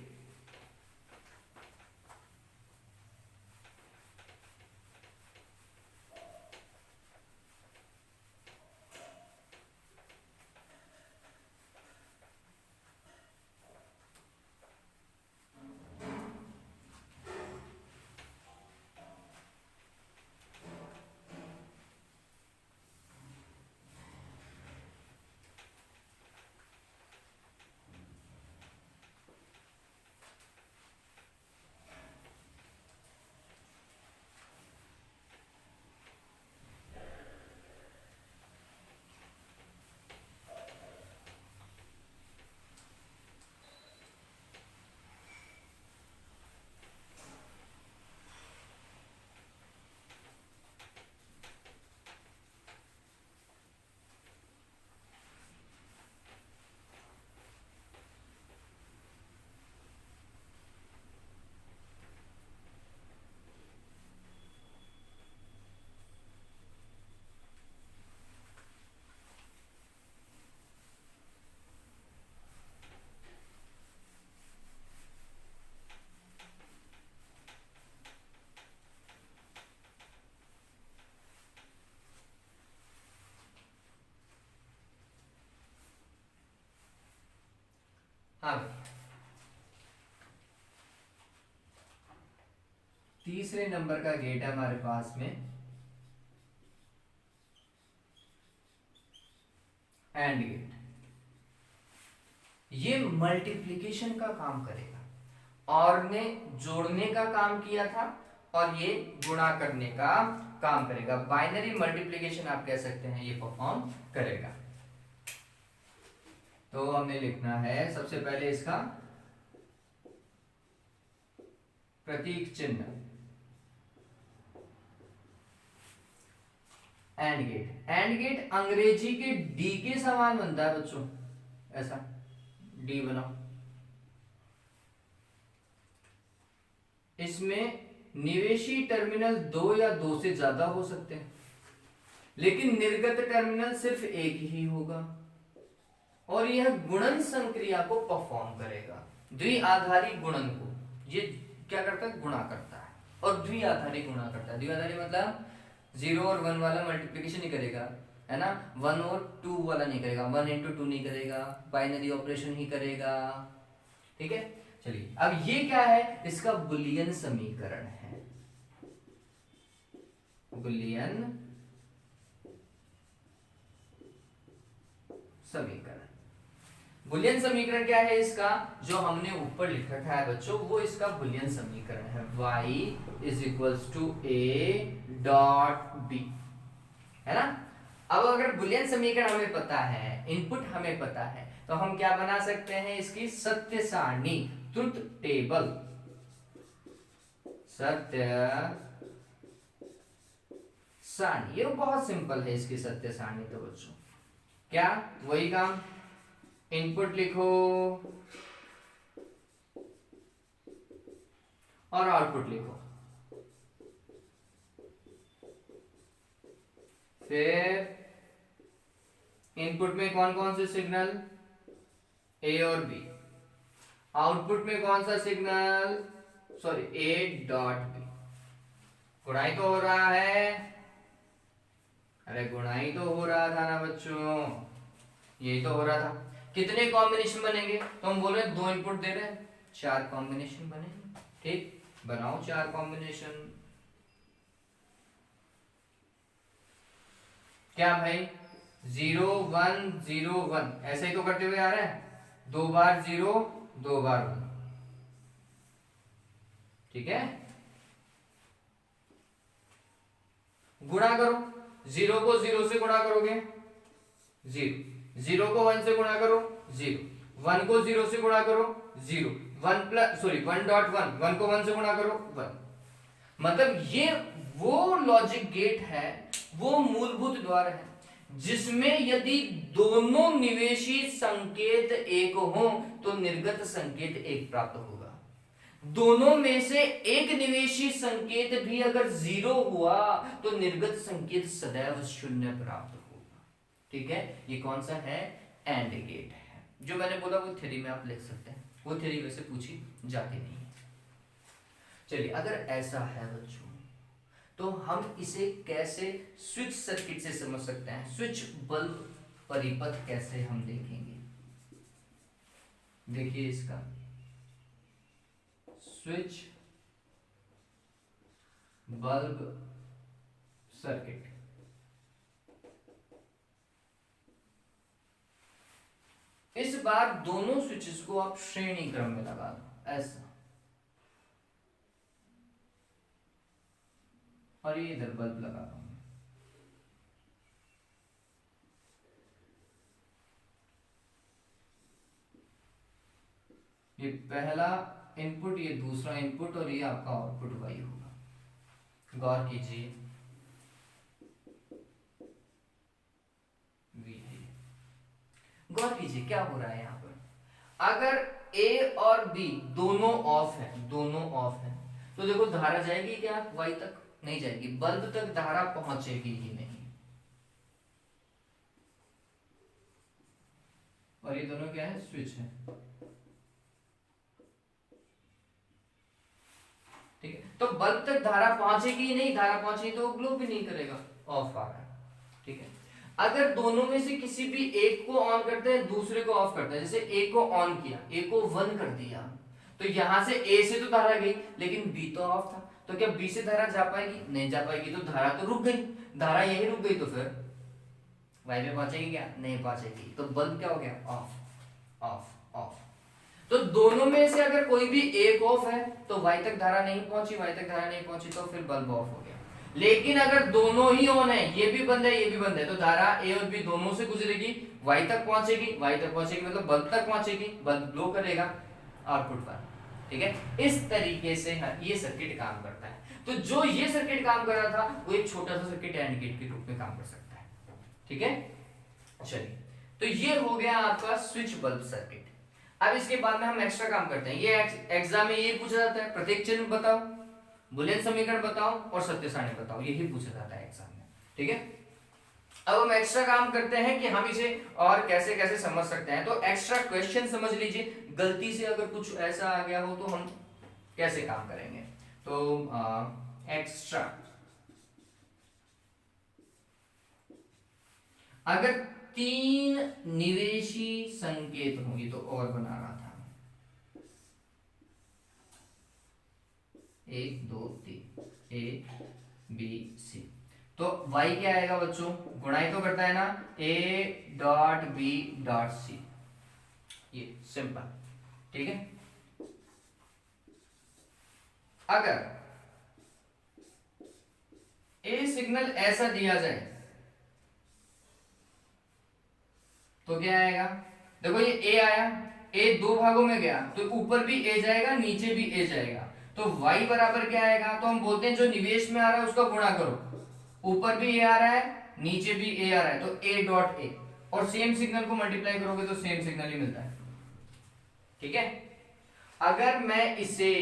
हाँ, तीसरे नंबर का गेट है हमारे पास में एंड गेट। ये मल्टीप्लिकेशन का काम करेगा, और ने जोड़ने का काम किया था और ये गुणा करने का काम करेगा। बाइनरी मल्टीप्लिकेशन आप कह सकते हैं ये परफॉर्म करेगा। तो हमें लिखना है सबसे पहले इसका प्रतीक चिन्ह एंड गेट। एंड गेट अंग्रेजी के डी के समान बनता है बच्चों, ऐसा डी बनाओ। इसमें निवेशी टर्मिनल दो या दो से ज्यादा हो सकते हैं, लेकिन निर्गत टर्मिनल सिर्फ एक ही होगा, और यह गुणन संक्रिया को परफॉर्म करेगा। द्विआधारी गुणन को ये क्या करता है, गुणा करता है, और द्विआधारी गुणा करता है। द्विआधारी मतलब 0 और 1 वाला मल्टीप्लिकेशन ही करेगा, है ना। 1 और 2 वाला नहीं करेगा, 1 into 2 नहीं करेगा, बाइनरी ऑपरेशन ही करेगा, ठीक है। चलिए, अब ये क्या है, इसका बुलियन समीकरण है। बुलियन समीकरण, बुलियन समीकरण क्या है इसका, जो हमने ऊपर लिख रखा है बच्चों, वो इसका बुलियन समीकरण है। y is equals to a dot b, है ना। अब अगर बुलियन समीकरण हमें पता है, इनपुट हमें पता है, तो हम क्या बना सकते हैं, इसकी सत्य सारणी, ट्रुथ टेबल। सत्य सारणी, ये बहुत सिंपल है इसकी सत्य सारणी। तो बच्चों क्या वही काम, इनपुट लिखो और आउटपुट लिखो, फिर इनपुट में कौन कौन से सिग्नल, ए और बी, आउटपुट में कौन सा signal, sorry A dot B. गुणाई तो हो रहा है, अरे गुणाई तो हो रहा था ना बच्चों, यही तो हो रहा था। कितने कॉम्बिनेशन बनेंगे, तो हम बोल रहे हैं 2 इनपुट दे रहे हैं, 4 कॉम्बिनेशन बनेंगे, ठीक। बनाओ 4 कॉम्बिनेशन। क्या भाई, 0 1 0 1 ऐसे ही तो करते हुए आ रहे हैं, 2 बार 0 2 बार 1, ठीक है। गुणा करो, 0 को 0 से गुणा करोगे 0, 0 को 1 से गुणा करो 0, 1 को 0 से गुणा करो 0, 1 प्लस सॉरी 1.1, 1 को 1 से गुणा करो 1। मतलब ये वो लॉजिक गेट है, वो मूलभूत द्वार है जिसमें यदि दोनों निवेशी संकेत एक हो तो निर्गत संकेत एक प्राप्त होगा। दोनों में से एक निवेशी संकेत भी अगर 0 हुआ तो निर्गत संकेत सदैव 0 प्राप्त होगा, ठीक है। ये कौन सा है? एंड गेट है। जो मैंने बोला वो थ्योरी में आप लिख सकते हैं, वो थ्योरी वैसे पूछी जाती नहीं है। चलिए, अगर ऐसा है बच्चों तो हम इसे कैसे स्विच सर्किट से समझ सकते हैं, स्विच बल्ब परिपथ कैसे हम देखेंगे। देखिए इसका स्विच बल्ब सर्किट, इस बार दोनों स्विचेस को आप श्रेणी क्रम में लगा दो ऐसा, और ये इधर बल्ब लगा रहा हूं। ये पहला इनपुट, ये दूसरा इनपुट, और ये आपका आउटपुट वाई होगा। गौर कीजिए, गौर कीजिए क्या हो रहा है यहां पर। अगर ए और बी दोनों ऑफ है, दोनों ऑफ है, तो देखो धारा जाएगी क्या वाई तक? नहीं जाएगी, बल्ब तक धारा पहुंचेगी ही नहीं। और ये दोनों क्या है? स्विच है, ठीक है। तो बल्ब तक धारा पहुंचेगी ही नहीं, धारा पहुंचेगी तो वो ग्लो भी नहीं करेगा, ऑफ आ रहा है, ठीक है। अगर दोनों में से किसी भी एक को ऑन करते हैं, दूसरे को ऑफ करते हैं, जैसे ए को ऑन किया, ए को 1 कर दिया, तो यहां से ए से तो धारा गई, लेकिन बी तो ऑफ था, तो क्या बी से धारा जा पाएगी? नहीं जा पाएगी, तो धारा तो रुक गई। धारा यही रुक गई तो फिर वाई पे पहुंचेगी क्या? नहीं पहुंचेगी, तो बल्ब क्या हो गया? Of of of. तो दोनों में से अगर कोई भी एक ऑफ है तो वाई तक धारा नहीं पहुंची, वाई तक धारा नहीं पहुंची तो फिर बल्ब ऑफ हो गया। लेकिन अगर दोनों ही ऑन है, ये भी बंद है ये भी बंद है, तो धारा ए और बी दोनों से गुजरेगी, वाई तक पहुंचेगी, वाई तक पहुंचेगी मतलब बल्ब तक पहुंचेगी, बल्ब ग्लो करेगा आउटपुट पर, ठीक है। इस तरीके से ये सर्किट काम करता है। तो जो ये सर्किट काम कर रहा था वो एक छोटा सा सर्किट एंड गेट के रूप में काम कर सकता है, ठीक है। चलिए, तो ये हो गया आपका स्विच बल्ब सर्किट। अब इसके बाद में हम एक्स्ट्रा काम करते हैं। ये एग्जाम में ये पूछा जाता है, प्रत्येक चिन्ह बताओ, बुलियन समीकरण बताओ और सत्य सारणी बताओ, यही पूछा जाता है एग्जाम में, ठीक है। अब हम एक्स्ट्रा काम करते हैं कि हम इसे और कैसे कैसे समझ सकते हैं। तो एक्स्ट्रा क्वेश्चन समझ लीजिए, गलती से अगर कुछ ऐसा आ गया हो तो हम कैसे काम करेंगे। तो एक्स्ट्रा, अगर 3 निवेशी संकेत होंगे तो और बना रहा था 1 2 3 ए बी सी, तो y क्या आएगा बच्चों? गुणाई तो करता है ना, a डॉट बी डॉट सी, ये सिंपल, ठीक है। अगर a सिग्नल ऐसा दिया जाए तो क्या आएगा? देखो ये a आया, a 2 भागों में गया तो ऊपर भी a जाएगा नीचे भी a जाएगा, तो y बराबर क्या आएगा? तो हम बोलते हैं जो निवेश में आ रहा है उसका गुणा करो, ऊपर भी a आ रहा है नीचे भी a आ रहा है, तो a डॉट a, और सेम सिग्नल को मल्टीप्लाई करोगे तो सेम सिग्नल ही मिलता है, ठीक है। अगर मैं इसे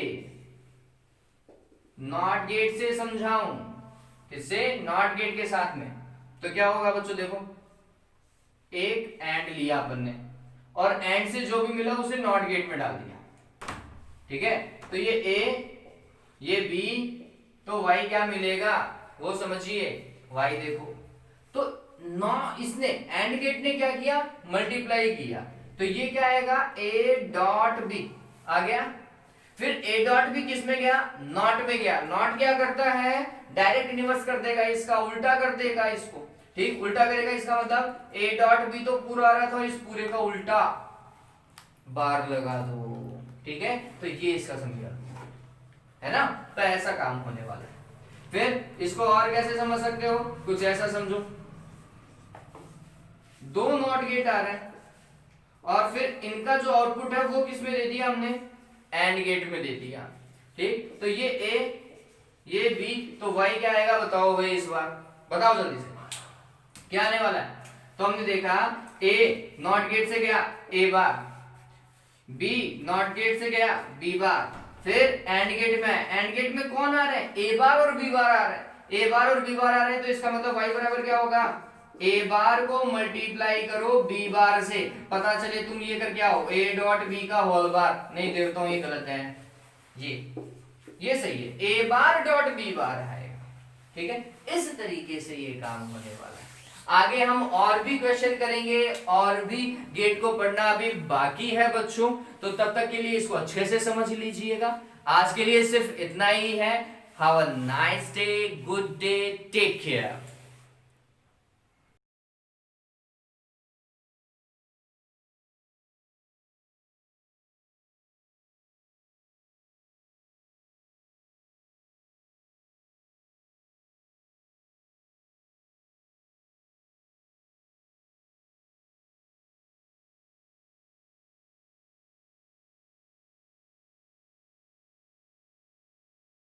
नॉट गेट से समझाऊं, किससे? नॉट गेट के साथ में, तो क्या होगा बच्चों? देखो एक एंड लिया अपन ने और एंड से जो भी मिला उसे नॉट गेट में डाल दिया, ठीक है। तो ये a ये b, तो y क्या मिलेगा वो समझिए, y देखो तो नौ, इसने एंड गेट ने क्या किया? मल्टीप्लाई किया, तो ये क्या आएगा? a डॉट b आ गया। फिर a डॉट b किस में गया? नॉट में गया। नॉट क्या करता है? डायरेक्ट इनवर्स कर देगा, इसका उल्टा कर देगा, इसको ठीक उल्टा करेगा। इसका मतलब a डॉट b तो पूरा आ रहा था और इस पूरे का उल्टा, बार लगा दो, ठीक है। तो ये इसका समीकरण है ना, तो ऐसा काम होने वाला है। फिर इसको और कैसे समझ सकते हो, कुछ ऐसा समझो, दो नॉट गेट आ रहे हैं और फिर इनका जो आउटपुट है वो किस में दे दिया हमने, एंड गेट में दे दिया, ठीक। तो ये ए, ये बी, तो वाई क्या आएगा बताओ भाई, इस बार बताओ जल्दी से क्या आने वाला है। तो हमने देखा ए नॉट गेट से गया ए बार, बी नॉट गेट से गया बी बार, फिर एंड गेट में, एंड गेट में कौन आ रहे हैं, ए बार और बी बार आ रहे हैं, ए बार और बी बार आ रहे हैं, तो इसका मतलब y बराबर क्या होगा, ए बार को मल्टीप्लाई करो बी बार से, पता चले तुम ये कर क्या हो, ए डॉट बी का होल बार, नहीं देखता हूं ये गलत है, ये सही है, ए बार डॉट बी बार आएगा, ठीक है। इस तरीके से ये काम होने वाला है। आगे हम और भी क्वेश्चन करेंगे और भी गेट को पढ़ना अभी बाकी है बच्चों, तो तब तक के लिए इसको अच्छे से समझ लीजिएगा। आज के लिए सिर्फ इतना ही है। Have a nice day, good day, take care.